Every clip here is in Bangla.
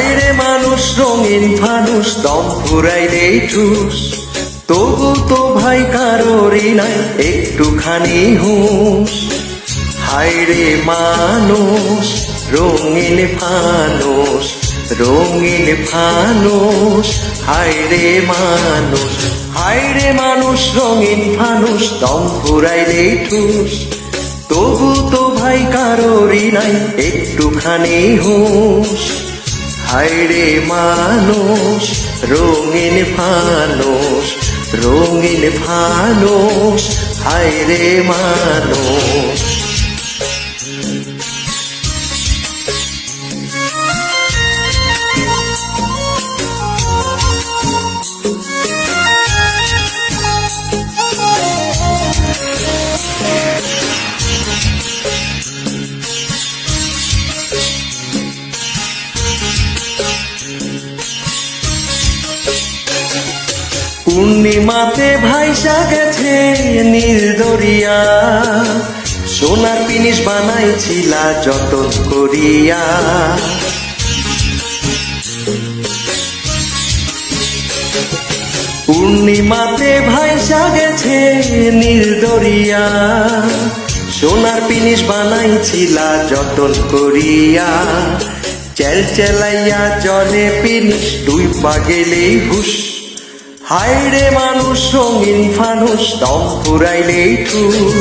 হায়রে মানুষ রঙিন ফানুষ, দম ফুরাইলে ঠুস, তবু তো ভাই কারোরই নাই একটুখানি হুঁশ। হায়রে মানুষ রঙিন ফানুষ, রঙিন ফানুষ, হায়রে মানুষ। হায়রে মানুষ রঙিন ফানুষ, দম ফুরাইলে ঠুস, তবু তো ভাই কারোরই নাই একটুখানি হুঁশ। হায়রে মানুষ রঙিন ফানুষ, রঙিন ফানুষ, হায়রে মানুষ। পূর্ণিমাতে ভাইসা গেছে নীল দরিয়া, সোনার পিনিস বানাইছিলা যতন করিয়া। পূর্ণিমাতে ভাইসা গেছে নীল দরিয়া, সোনার পিনিস বানাইছিলা যতন করিয়া। চেলচেলাইয়া জলে পিনিস ডুইবা গেলেই হুশ। হায়রে মানুষ রঙিন ফানুষ, দম ফুরাইলেই ঠুস।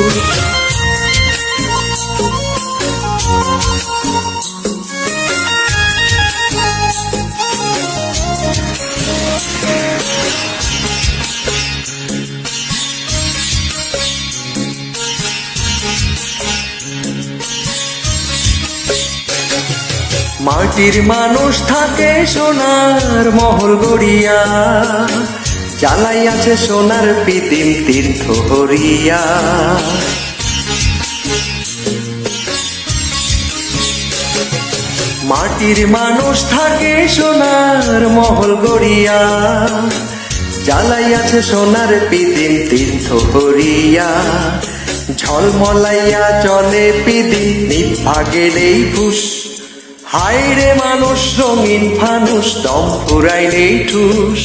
মাটির মানুষ থাকে সোনার মহল গড়িয়া, জ্বালাইয়াছে সোনার পিদিম তীর্থ হরিয়া। মাটির মানুষ থাকে সোনার মহল গড়িয়া, জ্বালাইয়াছে সোনার পিদিম তীর্থ হরিয়া। ঝলমলাইয়া চলে পিদিম নিভা গেলেই ফুস। হায়রে মানুষ রঙিন ফানুষ, দম ফুরাইলেই ঠুস,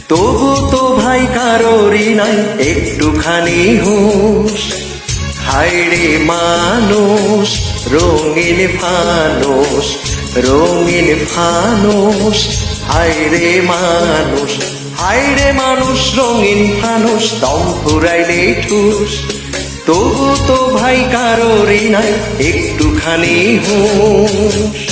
তবু তো ভাই কারোরই নাই একটুখানি হুঁশ। হায়রে মানুষ রঙিন ফানুষ, রঙিন ফানুষ, হায়রে মানুষ। হায়রে মানুষ রঙিন ফানুষ, দম ফুরাইলে ঠুস, তবু তো ভাই কারোরই নাই একটুখানি হুঁশ।